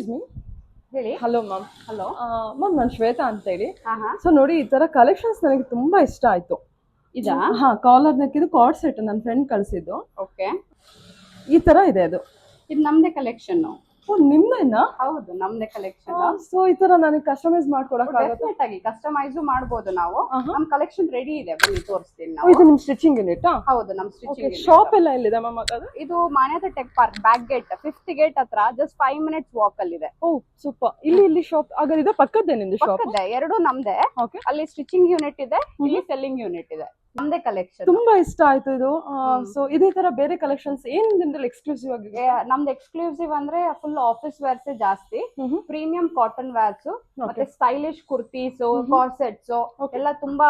Excuse me. ಹೇಳಿ. Hello ma'am. Hello. Ma'am ನಾನು ಶ್ವೇತಾ ಅಂತ ಹೇಳಿ. ಹಾ. ಸೊ ನೋಡಿ, ಈ ತರ ಕಲೆಕ್ಷನ್ಸ್ ನನಗೆ ತುಂಬಾ ಇಷ್ಟ ಆಯ್ತು. ಇದಾ? ಹಾ, ಕಾಲರ್ ನೆಕ್ ಇದು ಕಾರ್ಡ್ ಸೆಟ್ ನನ್ನ ಫ್ರೆಂಡ್ ಕಳಿಸಿದ್ದು. ಓಕೆ. ಈ ತರ ಇದೆ ಅದು. ಇದು ನಮ್ದೇ ಕಲೆಕ್ಷನ್. ಓ, ನಿಮ್ದೇನಾ? ಹೌದು, ನಮ್ದೇ ಕಲೆಕ್ಷನ್. ಸೊ ಈ ತರ ನನಗೆ ಕಸ್ಟಮೈಸ್ ಮಾಡ್ಕೊಡಕ್ ಆಗುತ್ತೆ? ಡೆಫಿನೆಟ್ ಆಗಿ ಕಸ್ಟಮೈಸ್ ಮಾಡಬಹುದು ನಾವು. ನಮ್ ಕಲೆಕ್ಷನ್ ರೆಡಿ ಇದೆ, ಬನ್ನಿ ತೋರಿಸ್ತೀನಿ ಓ, ನಾವು. ಇದು ನಿಮ್ ಸ್ಟಿಚಿಂಗ್ ಯೂನಿಟ್? ಹೌದು, ನಮ್ ಸ್ಟಿಚಿಂಗ್ ಶಾಪ್ ಎಲ್ಲ ಎಲ್ಲಿದೆ ಮ್ಯಾಮ್ ಅದು? ಇದು Manyata tech park back gate 5th gate ಹತ್ರ, ಜಸ್ಟ್ 5 minutes ವಾಕ್ ಅಲ್ಲಿ ಇದೆ. ಓ ಸೂಪರ್. ಇಲ್ಲಿ ಶಾಪ್ ಹಾಗಾದ್ರೆ ಇದೆ ಪಕ್ಕದ್ದೇ ನಿಮ್ದು ಶಾಪ್? ಪಕ್ಕದ್ದೇ, ಎರಡು ನಮ್ದೇ. ಓಕೆ. ಅಲ್ಲಿ ಸ್ಟಿಚಿಂಗ್ ಯೂನಿಟ್ ಇದೆ, ಇಲ್ಲಿ ಸೆಲ್ಲಿಂಗ್ ಯೂನಿಟ್ ಇದೆ. ನಮ್ದೇ ಕಲೆಕ್ಷನ್. ತುಂಬಾ ಇಷ್ಟ ಆಯ್ತು ಇದು. ಸೊ ಇದೇ ತರ ಬೇರೆ ಕಲೆಕ್ಷನ್ಸ್ ಏನ್ ನಿಮ್ದ್ರಲ್ಲಿ ಎಕ್ಸ್ಕ್ಲೂಸಿವ್ ಆಗಿದೆ? ನಮ್ದು ಎಕ್ಸ್ಕ್ಲೂಸಿವ್ ಅಂದ್ರೆ ಫುಲ್ ಆಫೀಸ್ ವೇರ್ಸ್ ಜಾಸ್ತಿ, ಪ್ರೀಮಿಯಂ ಕಾಟನ್ ವೇರ್ಸ್, ಮತ್ತೆ ಸ್ಟೈಲಿಶ್ ಕುರ್ತೀಸ್, ಕಾರ್ಸೆಟ್ಸ್ ಎಲ್ಲ ತುಂಬಾ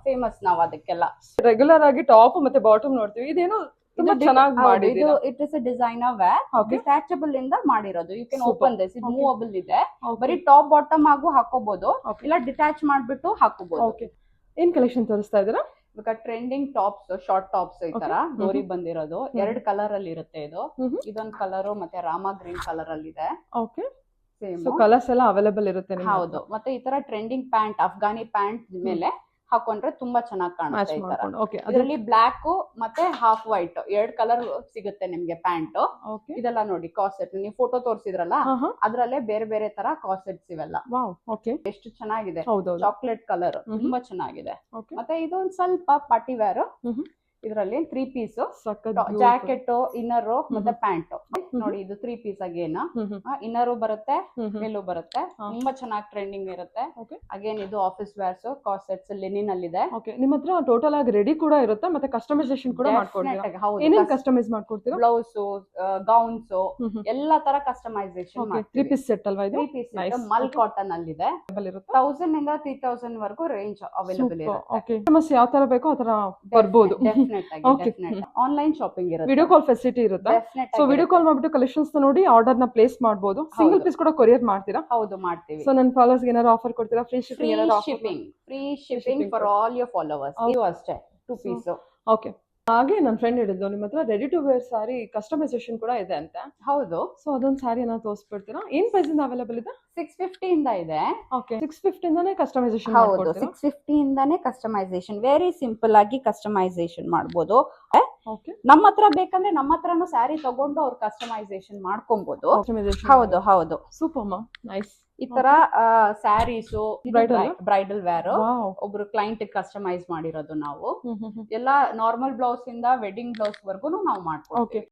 ಫೇಮಸ್ ನಾವು ಅದಕ್ಕೆಲ್ಲ. ರೆಗ್ಯುಲರ್ ಆಗಿ ಟಾಪ್ ಮತ್ತೆ ಬಾಟಮ್ ನೋಡ್ತೀವಿ, ಇದೇನೋ ತುಂಬಾ ಚೆನ್ನಾಗಿ ಮಾಡಿದ್ದೀರಾ. It is a designer wear, detachable ಇಂದ ಮಾಡಿರೋದು. ಯು ಕ್ಯಾನ್ ಓಪನ್ ದಿಸ್, ಇದು ಮೂವಬಲ್ ಇದೆ. ಬರೀ ಟಾಪ್ ಬಾಟಮ್ ಆಗು ಹಾಕೋಬಹುದು, ಇಲ್ಲ ಡಿಟ್ಯಾಚ್ ಮಾಡ್ಬಿಟ್ಟು ಹಾಕೋಬಹುದು. ಓಕೆ. ಏನ್ ಕಲೆಕ್ಷನ್ ತೋರಿಸ್ತಾ ಇದ್ದೀರಾ? ಇವಾಗ ಟ್ರೆಂಡಿಂಗ್ ಟಾಪ್ಸ್, ಶಾರ್ಟ್ ಟಾಪ್ಸ್ ಈ ತರ ಡೋರಿ ಬಂದಿರೋದು 2 ಕಲರ್ ಅಲ್ಲಿ ಇರುತ್ತೆ. ಇದೊಂದು ಕಲರ್ ಮತ್ತೆ ರಾಮಾ ಗ್ರೀನ್ ಕಲರ್ ಅಲ್ಲಿ ಇದೆ. ಓಕೆ. ಸೊ ಕಲರ್ಸ್ ಎಲ್ಲ ಅವೈಲೇಬಲ್ ಇರುತ್ತೆ ನಿಮಗೆ? ಹೌದು. ಮತ್ತೆ ಈ ತರ ಟ್ರೆಂಡಿಂಗ್ ಪ್ಯಾಂಟ್, ಅಫ್ಘಾನಿ ಪ್ಯಾಂಟ್ ಮೇಲೆ ಹಾಕೊಂಡ್ರೆ ತುಂಬಾ ಚೆನ್ನಾಗಿ ಕಾಣುತ್ತೆ. ಈ ತರ ಇದರಲ್ಲಿ ಬ್ಲಾಕ್ ಮತ್ತೆ ಹಾಫ್ ವೈಟ್ 2 ಕಲರ್ ಸಿಗುತ್ತೆ ನಿಮ್ಗೆ ಪ್ಯಾಂಟ್. ಇದೆಲ್ಲ ನೋಡಿ ಕಾಸೆಟ್, ನೀವು ಫೋಟೋ ತೋರಿಸಿದ್ರಲ್ಲ ಅದ್ರಲ್ಲೇ ಬೇರೆ ಬೇರೆ ತರ ಕಾಸೆಟ್ಸ್ ಇವೆಲ್ಲ. ಎಷ್ಟು ಚೆನ್ನಾಗಿದೆ. ಚಾಕ್ಲೇಟ್ ಕಲರ್ ತುಂಬಾ ಚೆನ್ನಾಗಿದೆ. ಮತ್ತೆ ಇದೊಂದ್ ಸ್ವಲ್ಪ ಪಾರ್ಟಿ ವೇರ್. ಇದರಲ್ಲಿ 3 ಪೀಸ್ ಜಾಕೆಟ್, ಇನ್ನರ್ ಮತ್ತೆ ಪ್ಯಾಂಟ್ ನೋಡಿ. ಇದು 3 ಪೀಸ್ ಅಗೇನ್ ಇನ್ನರ್ ಬರುತ್ತೆ, ಮೇಲೂ ಬರುತ್ತೆ. ತುಂಬಾ ಚೆನ್ನಾಗಿ ಟ್ರೆಂಡಿಂಗ್ ಇರುತ್ತೆ. ಅಗೇನ್ ಇದು ಆಫೀಸ್ ವೇರ್ಸ್, ಕಾರ್ಸೆಟ್ಸ್, ಲಿನಿನ್ ಅಲ್ಲಿ ಇದೆ. ನಿಮ್ಮ ಹತ್ರ ಟೋಟಲ್ ಆಗಿ ರೆಡಿ ಕೂಡ ಇರುತ್ತೆ, ಮತ್ತೆ ಕಸ್ಟಮೈಸೇಷನ್ ಕೂಡ ಮಾಡ್ಕೊಡ್ತೀರಾ? ಏನೇನ್ ಕಸ್ಟಮೈಸ್ ಮಾಡ್ಕೊಡ್ತೀರಾ? ಬ್ಲೌಸ್, ಗೌನ್ಸ್ ಎಲ್ಲಾ ತರ ಕಸ್ಟಮೈಸೇಷನ್. 3 ಪೀಸ್ ಸೆಟ್ ಅಲ್ವಾ ಇದು? 3 ಪೀಸ್ ಸೆಟ್ ಮಲ್ ಕಾಟನ್ ಅಲ್ಲಿ ಇದೆ. 1000 ಇಂದ 3000 ವರೆಗೂ ರೇಂಜ್ ಅವೈಲೇಬಲ್ ಇರುತ್ತೆ. ಯಾವ ತರ ಬೇಕೋ ಆ ತರ ಬರ್ಬೋದು. ಆನ್ಲೈನ್ ಶಾಪಿಂಗ್ ಇರುತ್ತೆ, ವಿಡಿಯೋ ಕಾಲ್ ಫೆಸಿಲಿಟಿ ಇರುತ್ತೆ. ಸೊ ವಿಡಿಯೋ ಕಾಲ್ ಮಾಡ್ಬಿಟ್ಟು ಕಲೆಕ್ಷನ್ಸ್ ನೋಡಿ ಆರ್ಡರ್ ನ ಪ್ಲೇಸ್ ಮಾಡಬಹುದು. ಸಿಂಗಲ್ ಪೀಸ್ ಕೂಡ ಕೊರಿಯರ್ ಮಾಡ್ತೀರಾ? ಹೌದು, ಮಾಡ್ತೀವಿ. ಸೊ ನನ್ನ ಫಾಲೋವರ್ಸ್ ಏನಾದ್ರು ಆಫರ್ ಕೊಡ್ತೀರಾ? Free shipping for all your followers. ನೀವು ಅಷ್ಟೇ 2 ಪೀಸ್. ಓಕೆ. ಹಾಗೆ ನನ್ನ ಫ್ರೆಂಡ್ ಹೇಳಿದ್ದು ನಿಮ್ಮ ಹತ್ರ ready to wear sari customisation ಕೂಡ ಇದೆ ಅಂತ. ಹೌದು. ಸೊ ಅದೊಂದು ಸಾರಿ ಏನಾದ್ರು ತೋರಿಸ್ಬಿಡ್ತೀರಾ? ಏನ್ ಪ್ರೈಸ್ ಇಂದ ಅವೈಲೇಬಲ್ ಇದೆ? 650 ಇಂದ ಇದೆ. ಓಕೆ. 650 ಇಂದಾನೇ ಕಸ್ಟಮೈಸೇಷನ್ ಹೌದು, 650 ಇಂದಾನೇ ಕಸ್ಟಮೈಸೇಷನ್. ವೆರಿ ಸಿಂಪಲ್ ಆಗಿ ಕಸ್ಟಮೈಸೇಷನ್ ಮಾಡಬಹುದು. ನಮ್ಮ ಹತ್ರ ಬೇಕಂದ್ರೆ ನಮ್ಮ ಹತ್ರನು ಸ್ಯಾರಿ ತಗೊಂಡು ಅವ್ರು ಕಸ್ಟಮೈಸೇಷನ್ ಮಾಡ್ಕೊಬಹುದು. ಹೌದು ಹೌದು. ಸೂಪರ್ ಮಾ, ನೈಸ್. ಈ ತರ ಸ್ಯಾರೀಸ್, ಬ್ರೈಡಲ್ ವೇರ್ ಒಬ್ರು ಕ್ಲೈಂಟ್ ಕಸ್ಟಮೈಸ್ ಮಾಡಿರೋದು ನಾವು. ಎಲ್ಲ ನಾರ್ಮಲ್ ಬ್ಲೌಸ್ ಇಂದ ವೆಡ್ಡಿಂಗ್ ಬ್ಲೌಸ್ ವರ್ಗು ನಾವು ಮಾಡ್ಕೊಡ್ತೀವಿ.